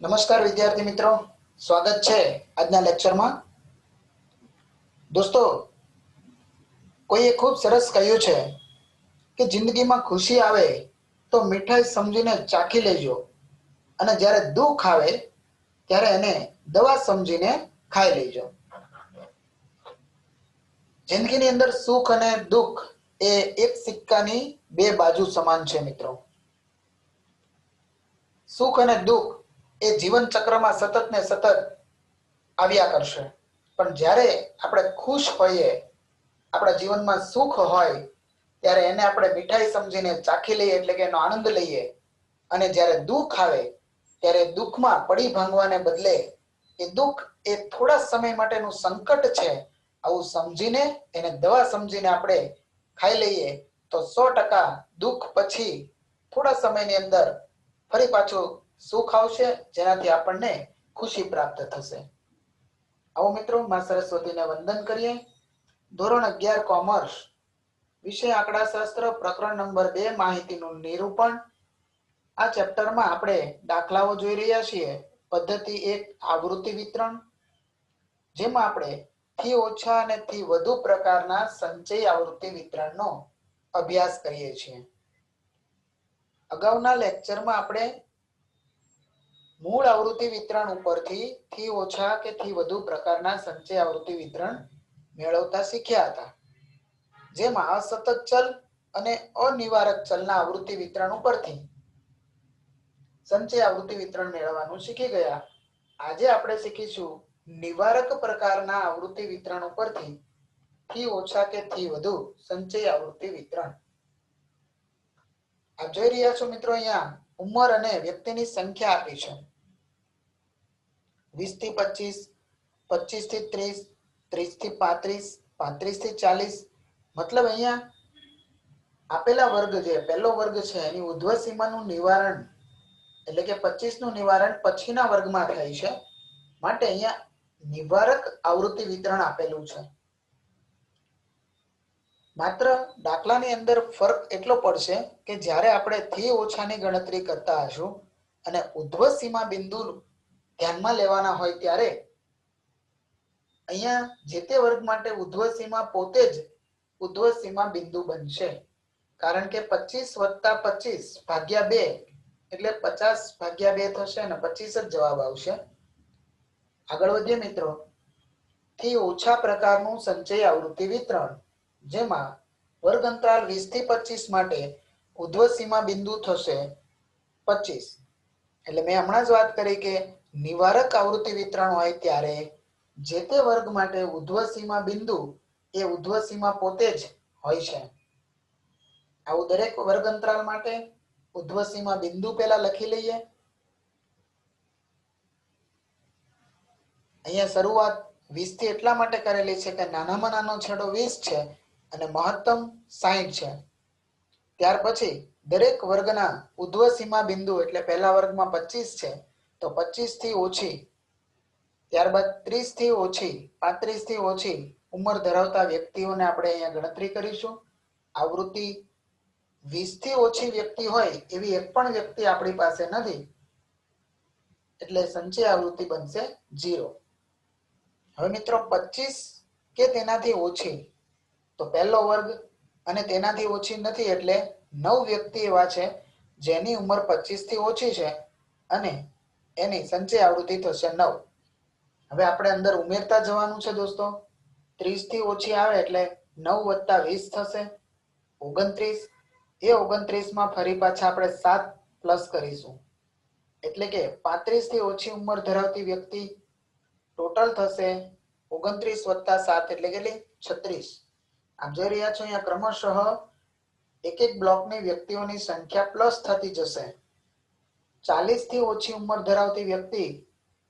નમસ્કાર વિદ્યાર્થી મિત્રો, સ્વાગત છે આજના લેક્ચરમાં. દોસ્તો, કોઈએ ખૂબ સરસ કહ્યું છે કે જિંદગીમાં ખુશી આવે તો મીઠાઈ સમજીને ચાખી લેજો, અને જ્યારે દુઃખ આવે ત્યારે એને દવા સમજીને ખાઈ લેજો. જિંદગીની અંદર સુખ અને દુઃખ એ એક સિક્કાની બે બાજુ સમાન છે મિત્રો. સુખ અને દુઃખ એ જીવન ચક્રમાં સતત ને સતત આવ્યા કરશે, પણ જ્યારે આપણે ખુશ હોઈએ, આપણા જીવનમાં સુખ હોય, ત્યારે એને આપણે મીઠાઈ સમજીને ચાખી લઈએ, એટલે કે એનો આનંદ લઈએ. અને જ્યારે દુઃખ આવે ત્યારે દુઃખમાં પડી ભાંગવાને બદલે એ દુઃખ એ થોડા સમય માટેનું સંકટ છે આવું સમજીને એને દવા સમજીને આપણે ખાઈ લઈએ તો 100% દુઃખ પછી થોડા સમયની અંદર ફરી પાછું સુખ આવશે, જેનાથી આપણને ખુશી પ્રાપ્ત થશે. આવો મિત્રો, માં સરસ્વતીને વંદન કરીએ. ધોરણ 11 કોમર્સ, વિષય આંકડાશાસ્ત્ર, પ્રકરણ નંબર 2 માહિતીનું નિરૂપણ. આ ચેપ્ટરમાં આપણે દાખલાઓ જોઈ રહ્યા છીએ. પદ્ધતિ 1 આવૃત્તિ વિતરણ, જેમાં આપણે થી ઓછા અને થી વધુ પ્રકારના સંચય આવૃત્તિ વિતરણનો અભ્યાસ કરીએ છીએ. અગાઉના લેક્ચરમાં આપણે મૂળ આવૃત્તિ વિતરણ ઉપરથી થી ઓછા કે થી વધુ પ્રકારના સંચય આવૃત્તિ વિતરણ મેળવતા શીખ્યા હતા, જેમાં અસતત ચલ અને અનિવારક ચલના આવૃત્તિ વિતરણ ઉપરથી સંચય આવૃત્તિ વિતરણ મેળવવાનું શીખી ગયા. આજે આપણે શીખીશું નિવારક પ્રકારના આવૃત્તિ વિતરણ ઉપરથી થી ઓછા કે થી વધુ સંચય આવૃત્તિ વિતરણ. આપ જોઈ રહ્યા છો મિત્રો, અહીંયા ઉંમર અને વ્યક્તિની સંખ્યા આપી છે. 20 થી 25, 25 થી 30, 30 થી 35, 35 થી 40. મતલબ અહીંયા આપેલા વર્ગ, જે પહેલો વર્ગ છે એની ઉર્ધ્વ સીમાનું નિવારણ, એટલે કે 25 નું નિવારણ પછીના વર્ગમાં થાય છે, માટે અહીંયા નિવારક આવૃત્તિ વિતરણ આપેલું છે. માત્ર દાખલાની અંદર ફરક એટલો પડશે કે જ્યારે આપણે થી ઓછાની ગણતરી કરતા હશું અને ઉર્ધ્વ સીમા બિંદુ ધ્યાનમાં લેવાના હોય, ત્યારે અહીંયા જે તે વર્ગ માટે ઉર્ધ્વ સીમા પોતે જ ઉર્ધ્વ સીમા બિંદુ બનશે, કારણ કે 25 વત્તા 25 ભાગ્યા 2 એટલે 50 ભાગ્યા 2 થશે અને 25 જ જવાબ આવશે. આગળ વધીએ મિત્રો. થી ઓછા પ્રકારનું સંચય આવૃત્તિ વિતરણ, જેમાં વર્ગ અંતરાલ 20 થી 25 માટે ઉર્ધ્વ સીમા બિંદુ થશે 25. એટલે મેં હમણાં જ વાત કરી કે નિવારક આવૃત્તિ વિતરણ હોય ત્યારે જે તે વર્ગ માટે ઉર્ધ્વ સીમા બિંદુ એ ઉર્ધ્વ સીમા પોતે જ હોય છે. આવું દરેક વર્ગ અંતરાલ માટે ઉર્ધ્વ સીમા બિંદુ પહેલા લખી લઈએ. અહીંયા શરૂઆત 20 થી એટલા માટે કરેલી છે કે નાનામાં નાનો છેડો 20 છે અને મહત્તમ 60 છે. ત્યાર પછી દરેક વર્ગના ઉર્ધ્વ સીમા બિંદુ, એટલે પહેલા વર્ગમાં 25 છે તો 25 થી ઓછી, ત્યારબાદ 30 થી ઓછી, 35 થી ઓછી ઉંમર ધરાવતા વ્યક્તિઓને આપણે અહીંયા ગણતરી કરીશું. આવૃત્તિ 20 થી ઓછી વ્યક્તિ હોય એવી એક પણ વ્યક્તિ આપણી પાસે નથી, એટલે સંચય આવૃત્તિ બનશે 0. હવે મિત્રો 25 કે તેનાથી ઓછી, તો પહેલો વર્ગ અને તેનાથી ઓછી નથી, એટલે 9 વ્યક્તિ એવા છે જેની ઉંમર 25 થી ઓછી છે અને એની સંચય આવૃત્તિ થશે 9. હવે આપણે અંદર ઉમેરતા જવાનું છે દોસ્તો. 30 થી ઓછી આવે એટલે 9 વત્તા 20 થશે 29. એ 29 માં ફરી પાછા આપણે 7 પ્લસ કરીશું, એટલે કે 35 થી ઓછી ઉંમર ધરાવતી વ્યક્તિ ટોટલ થશે 29 વત્તા 7 એટલે કેટલી? 36. આપ જોઈ રહ્યા છો અહીંયા ક્રમશઃ એક એક બ્લોકની વ્યક્તિઓની સંખ્યા પ્લસ થતી જશે. 40 થી ઓછી ઉંમર ધરાવતી વ્યક્તિ,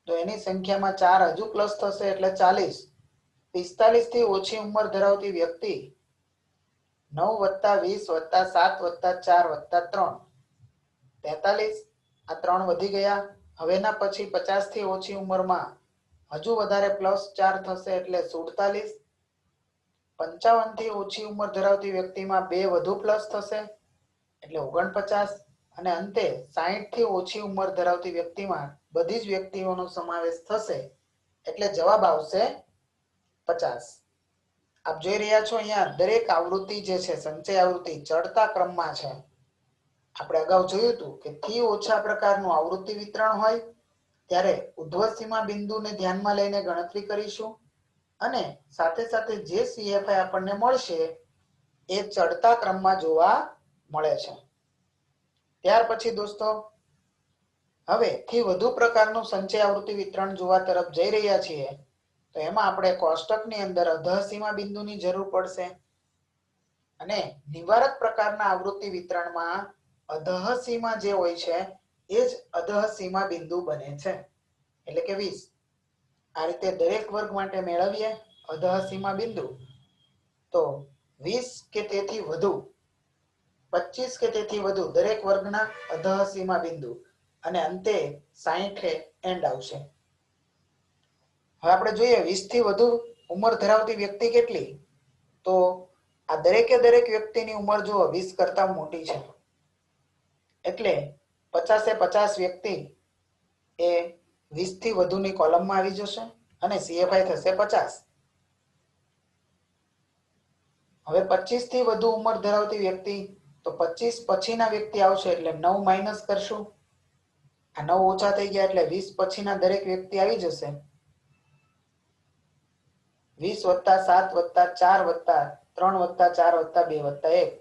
તો એની સંખ્યામાં 4 હજુ પ્લસ થશે એટલે 40. 45 થી ઓછી ઉંમર ધરાવતી વ્યક્તિ 9 વત્તા 20 વત્તા 7 વત્તા 4 વત્તા 3 43. આ 3 વધી ગયા. હવેના પછી 50 થી ઓછી ઉંમરમાં હજુ વધારે પ્લસ 4 થશે એટલે 47. 55 થી ઓછી ઉંમર ધરાવતી વ્યક્તિમાં 2 વધુ પ્લસ થશે એટલે 49. અને અંતે 60 થી ઓછી ઉંમર ધરાવતી વ્યક્તિમાં બધી જ વ્યક્તિઓનો સમાવેશ થશે એટલે જવાબ આવશે 50. આપ જોઈ રહ્યા છો અહીંયા દરેક આવૃત્તિ જે છે સંચય આવૃત્તિ ચડતા ક્રમમાં છે. આપણે અગાઉ જોયું હતું કે થી ઓછા પ્રકારનું આવૃત્તિ વિતરણ હોય ત્યારે ઉધ્વ સીમા બિંદુને ધ્યાનમાં લઈને ગણતરી કરીશું અને સાથે સાથે જે CFI આપણને મળશે એ ચડતા ક્રમમાં જોવા મળે છે. ત્યાર પછી દોસ્તો હવે થી વધુ પ્રકારનું સંચય આવૃત્તિ વિતરણ જોવા તરફ જઈ રહ્યા છીએ તો એમાં આપણે કોષ્ટકની અંદર અધઃ સીમા બિંદુની જરૂર પડશે અને નિવારક પ્રકારના આવૃત્તિ વિતરણમાં અધઃ સીમા જે હોય છે એ જ અધઃ સીમા બિંદુ બને છે એટલે કે 20. આ રીતે દરેક વર્ગ માટે મેળવીએ અધઃ સીમા બિંદુ તો 20 કે તેથી વધુ 25 કે તેથી વધુ દરેક વર્ગના અધઃ સીમા બિંદુ અને અંતે 60 એન્ડ આવશે. હવે આપણે જોઈએ 20 થી વધુ ઉંમર ધરાવતી વ્યક્તિ કેટલી તો આ દરેકે દરેક વ્યક્તિની ઉંમર જો 20 કરતા મોટી છે એટલે 50 વ્યક્તિ એ 20 થી વધુની કોલમમાં આવી જશે અને CFI થશે 50. હવે 25 થી વધુ ઉંમર ધરાવતી વ્યક્તિ તો 25 પછીના વ્યક્તિ આવશે એટલે 9 માઈનસ કરશું. આ 9 ઓછા થઈ ગયા એટલે 20 પછીના દરેક વ્યક્તિ આવી જશે. 20 + 7 + 4 + 3 + 4 + 2 + 1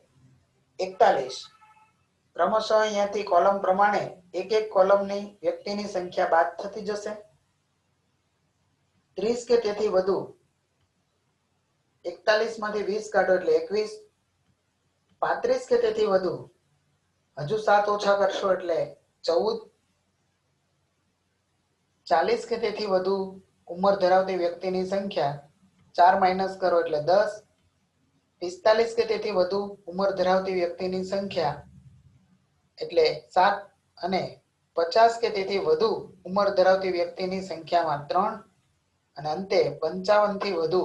41. ક્રમશઃ અહીંયાથી કોલમ પ્રમાણે એક એક કોલમની વ્યક્તિની સંખ્યા બાદ થતી જશે. 30 કે તેથી વધુ 41 માંથી 20 કાઢો એટલે 21. 35 કે તેથી વધુ હજુ 7 ઓછા કરશો એટલે 14. 40 કે તેથી વધુ ઉંમર ધરાવતી વ્યક્તિની સંખ્યા 4 માઈનસ કરો એટલે 10. 45 કે તેથી વધુ ઉંમર ધરાવતી વ્યક્તિની સંખ્યા એટલે 7 અને 50 કે તેથી વધુ ઉંમર ધરાવતી વ્યક્તિની સંખ્યામાં 3 અને અંતે 55 થી વધુ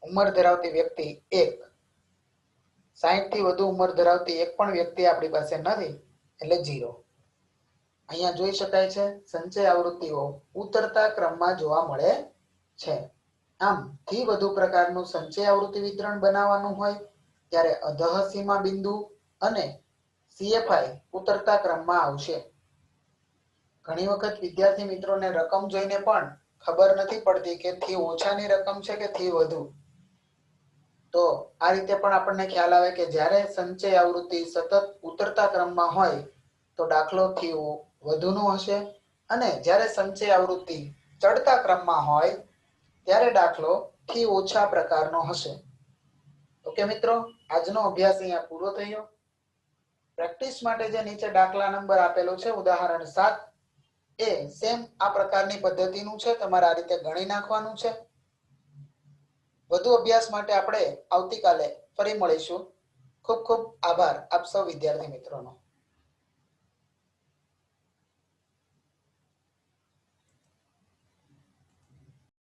ઉંમર ધરાવતી વ્યક્તિ 1. 60 થી વધુ ઉંમર ધરાવતી એક પણ વ્યક્તિ આપણી પાસે નથી એટલે 0. અહીંયા જોઈ શકાય છે સંચય આવૃત્તિઓ ઉતરતા ક્રમમાં જોવા મળે છે. આમ થી વધુ પ્રકારનું સંચય આવૃત્તિ વિતરણ બનાવવાનું હોય ત્યારે અધઃ સીમા બિંદુ અને CFI ઉતરતા ક્રમમાં આવશે. ઘણી વખત વિદ્યાર્થી મિત્રોને રકમ જોઈને પણ ખબર નથી પડતી કે થી ઓછાની રકમ છે કે થી વધુ. તો આ રીતે પણ આપણને ખ્યાલ આવે કે જ્યારે સંચય આવૃત્તિ સતત ઉતરતા ક્રમમાં હોય તો દાખલો થી વધુનો હશે અને જ્યારે સંચય આવૃત્તિ ચડતા ક્રમમાં હોય ત્યારે દાખલો થી ઓછા પ્રકારનો હશે. ઓકે મિત્રો, આજનો અભ્યાસ અહીંયા પૂરો થયો. પ્રેક્ટિસ માટે જે નીચે દાખલા નંબર આપેલો છે ઉદાહરણ 7 એ સેમ આ પ્રકારની પદ્ધતિનું છે. તમારે આ રીતે ગણી નાખવાનું છે. વધુ અભ્યાસ માટે આપણે આવતીકાલે ફરી મળીશું. ખૂબ ખૂબ આભાર આપ સૌ વિદ્યાર્થી મિત્રોનો.